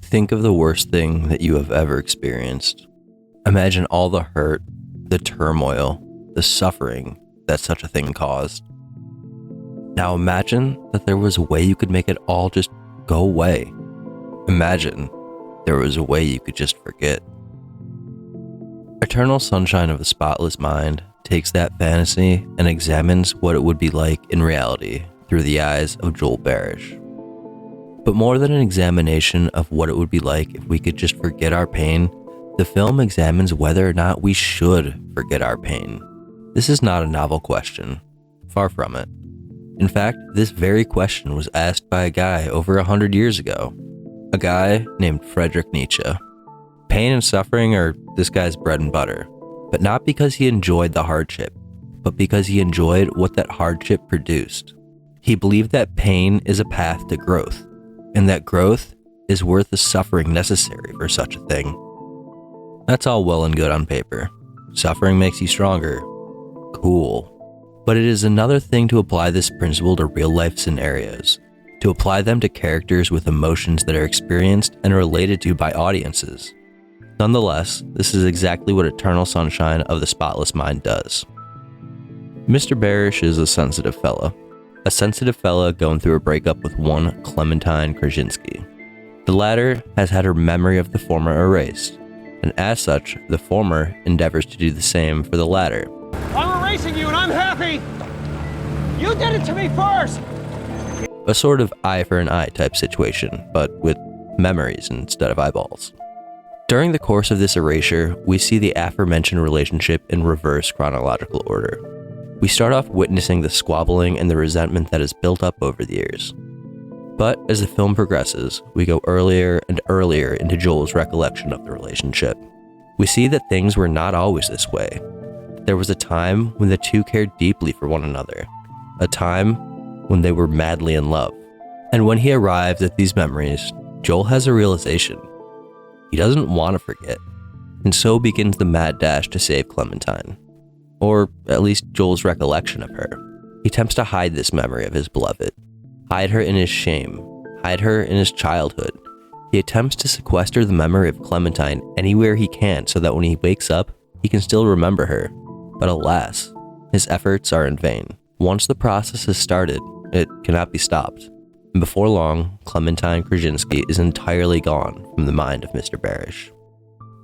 Think of the worst thing that you have ever experienced. Imagine all the hurt, the turmoil, the suffering that such a thing caused. Now imagine that there was a way you could make it all just go away. Imagine there was a way you could just forget. Eternal Sunshine of the Spotless Mind takes that fantasy and examines what it would be like in reality through the eyes of Joel Barish. But more than an examination of what it would be like if we could just forget our pain, the film examines whether or not we should forget our pain. This is not a novel question. Far from it. In fact, this very question was asked by a guy over 100 years ago. A guy named Friedrich Nietzsche. Pain and suffering are this guy's bread and butter. But not because he enjoyed the hardship, but because he enjoyed what that hardship produced. He believed that pain is a path to growth, and that growth is worth the suffering necessary for such a thing. That's all well and good on paper. Suffering makes you stronger. Cool. But it is another thing to apply this principle to real-life scenarios, to apply them to characters with emotions that are experienced and related to by audiences. Nonetheless, this is exactly what Eternal Sunshine of the Spotless Mind does. Mr. Barish is a sensitive fella going through a breakup with one Clementine Krasinski. The latter has had her memory of the former erased, and as such, the former endeavors to do the same for the latter. I'm erasing you and I'm happy! You did it to me first! A sort of eye for an eye type situation, but with memories instead of eyeballs. During the course of this erasure, we see the aforementioned relationship in reverse chronological order. We start off witnessing the squabbling and the resentment that is built up over the years. But as the film progresses, we go earlier and earlier into Joel's recollection of the relationship. We see that things were not always this way. There was a time when the two cared deeply for one another, a time when they were madly in love. And when he arrives at these memories, Joel has a realization. He doesn't want to forget, and so begins the mad dash to save Clementine. Or at least Joel's recollection of her. He attempts to hide this memory of his beloved, hide her in his shame, hide her in his childhood. He attempts to sequester the memory of Clementine anywhere he can so that when he wakes up, he can still remember her. But alas, his efforts are in vain. Once the process has started, it cannot be stopped. And before long, Clementine Krasinski is entirely gone from the mind of Mr. Barish.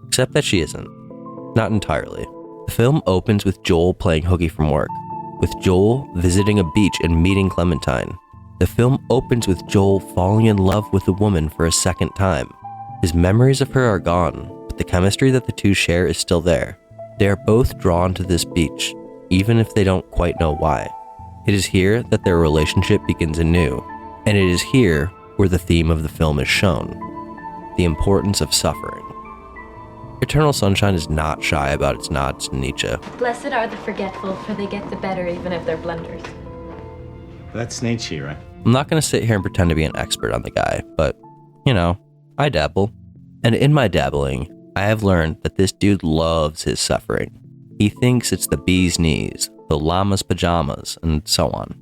Except that she isn't. Not entirely. The film opens with Joel playing hooky from work, with Joel visiting a beach and meeting Clementine. The film opens with Joel falling in love with a woman for a second time. His memories of her are gone, but the chemistry that the two share is still there. They are both drawn to this beach, even if they don't quite know why. It is here that their relationship begins anew, and it is here where the theme of the film is shown, the importance of suffering. Eternal Sunshine is not shy about its nods to Nietzsche. Blessed are the forgetful, for they get the better even of their blunders. That's Nietzsche, right? I'm not going to sit here and pretend to be an expert on the guy, but, I dabble. And in my dabbling, I have learned that this dude loves his suffering. He thinks it's the bee's knees, the llama's pajamas, and so on.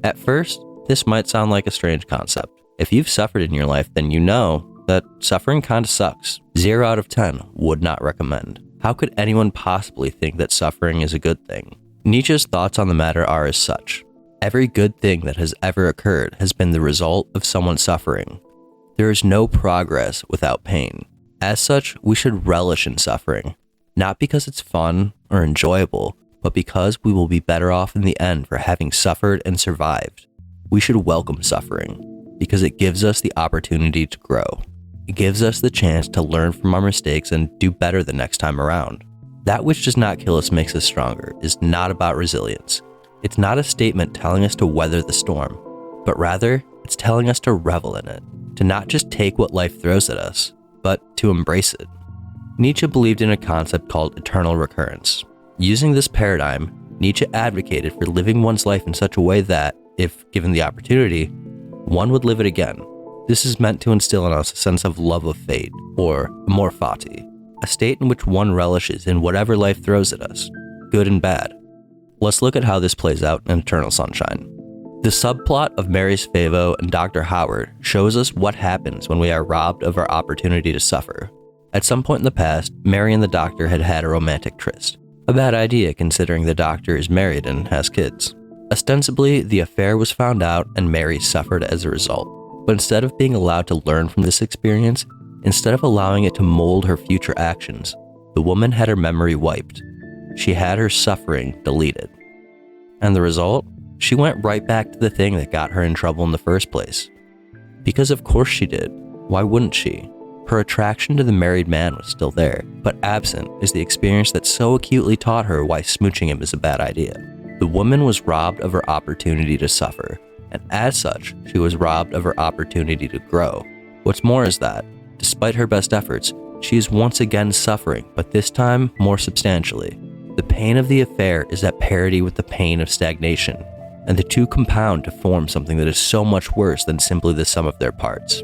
At first, this might sound like a strange concept. If you've suffered in your life, then you know that suffering kinda sucks. 0 out of 10 would not recommend. How could anyone possibly think that suffering is a good thing? Nietzsche's thoughts on the matter are as such. Every good thing that has ever occurred has been the result of someone suffering. There is no progress without pain. As such, we should relish in suffering, not because it's fun or enjoyable, but because we will be better off in the end for having suffered and survived. We should welcome suffering, because it gives us the opportunity to grow. It gives us the chance to learn from our mistakes and do better the next time around. That which does not kill us makes us stronger is not about resilience. It's not a statement telling us to weather the storm, but rather, it's telling us to revel in it, to not just take what life throws at us, but to embrace it. Nietzsche believed in a concept called eternal recurrence. Using this paradigm, Nietzsche advocated for living one's life in such a way that, if given the opportunity, one would live it again. This is meant to instill in us a sense of love of fate, or amor fati, a state in which one relishes in whatever life throws at us, good and bad. Let's look at how this plays out in Eternal Sunshine. The subplot of Mary's Favo and Dr. Howard shows us what happens when we are robbed of our opportunity to suffer. At some point in the past, Mary and the doctor had had a romantic tryst. A bad idea considering the doctor is married and has kids. Ostensibly, the affair was found out and Mary suffered as a result. But instead of being allowed to learn from this experience, instead of allowing it to mold her future actions, the woman had her memory wiped. She had her suffering deleted. And the result? She went right back to the thing that got her in trouble in the first place. Because of course she did. Why wouldn't she? Her attraction to the married man was still there, but absent is the experience that so acutely taught her why smooching him is a bad idea. The woman was robbed of her opportunity to suffer, and as such, she was robbed of her opportunity to grow. What's more is that, despite her best efforts, she is once again suffering, but this time more substantially. The pain of the affair is at parity with the pain of stagnation, and the two compound to form something that is so much worse than simply the sum of their parts.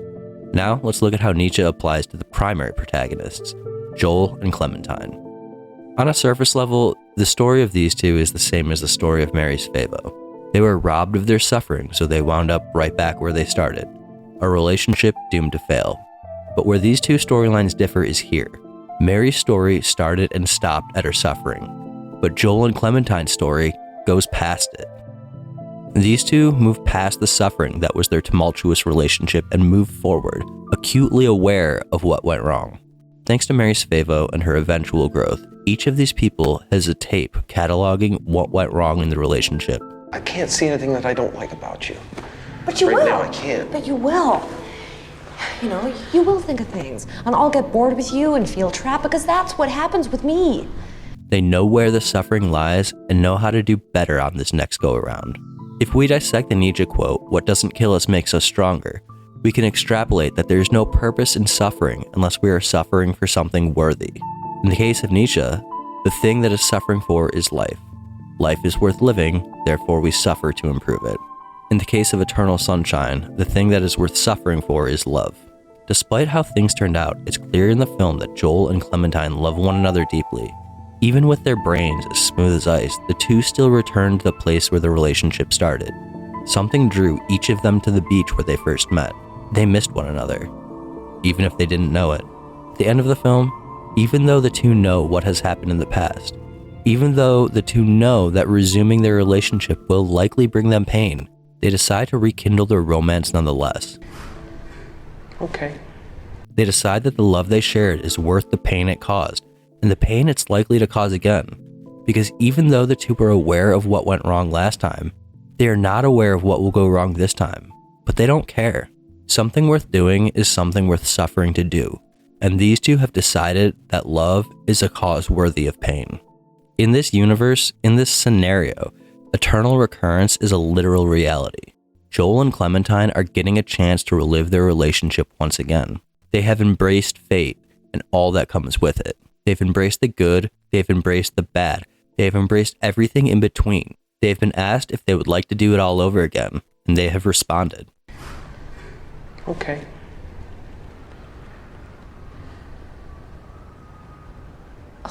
Now, let's look at how Nietzsche applies to the primary protagonists, Joel and Clementine. On a surface level, the story of these two is the same as the story of Mary's Favo. They were robbed of their suffering, so they wound up right back where they started, a relationship doomed to fail. But where these two storylines differ is here. Mary's story started and stopped at her suffering, but Joel and Clementine's story goes past it. These two moved past the suffering that was their tumultuous relationship and moved forward, acutely aware of what went wrong. Thanks to Mary's Favo and her eventual growth, each of these people has a tape cataloging what went wrong in the relationship. I can't see anything that I don't like about you. But you Right will. now, I can't. But you will. You know, you will think of things, and I'll get bored with you and feel trapped because that's what happens with me. They know where the suffering lies and know how to do better on this next go-around. If we dissect the Nietzsche quote, "What doesn't kill us makes us stronger," we can extrapolate that there is no purpose in suffering unless we are suffering for something worthy. In the case of Nietzsche, the thing that is suffering for is life. Life is worth living, therefore we suffer to improve it. In the case of Eternal Sunshine, the thing that is worth suffering for is love. Despite how things turned out, it's clear in the film that Joel and Clementine love one another deeply. Even with their brains as smooth as ice, the two still returned to the place where the relationship started. Something drew each of them to the beach where they first met. They missed one another, even if they didn't know it. At the end of the film, even though the two know what has happened in the past, even though the two know that resuming their relationship will likely bring them pain, they decide to rekindle their romance nonetheless. Okay. They decide that the love they shared is worth the pain it caused, and the pain it's likely to cause again. Because even though the two were aware of what went wrong last time, they are not aware of what will go wrong this time. But they don't care. Something worth doing is something worth suffering to do, and these two have decided that love is a cause worthy of pain. In this universe, in this scenario, eternal recurrence is a literal reality. Joel and Clementine are getting a chance to relive their relationship once again. They have embraced fate and all that comes with it. They've embraced the good, they've embraced the bad, they've embraced everything in between. They've been asked if they would like to do it all over again, and they have responded. Okay.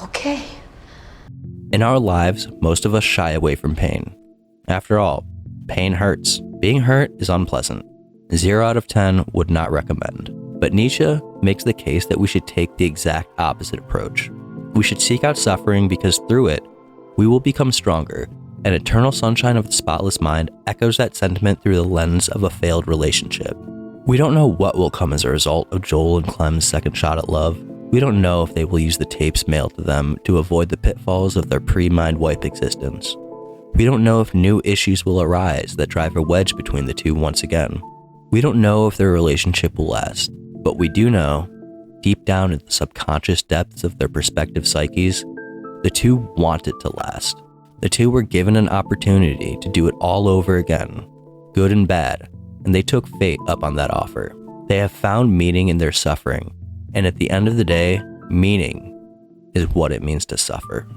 Okay. In our lives, most of us shy away from pain. After all, pain hurts. Being hurt is unpleasant. 0 out of 10 would not recommend. But Nietzsche makes the case that we should take the exact opposite approach. We should seek out suffering because through it, we will become stronger, and Eternal Sunshine of the Spotless Mind echoes that sentiment through the lens of a failed relationship. We don't know what will come as a result of Joel and Clem's second shot at love. We don't know if they will use the tapes mailed to them to avoid the pitfalls of their pre-mind wipe existence. We don't know if new issues will arise that drive a wedge between the two once again. We don't know if their relationship will last, but we do know, deep down in the subconscious depths of their respective psyches, the two want it to last. The two were given an opportunity to do it all over again, good and bad, and they took fate up on that offer. They have found meaning in their suffering, and at the end of the day, meaning is what it means to suffer.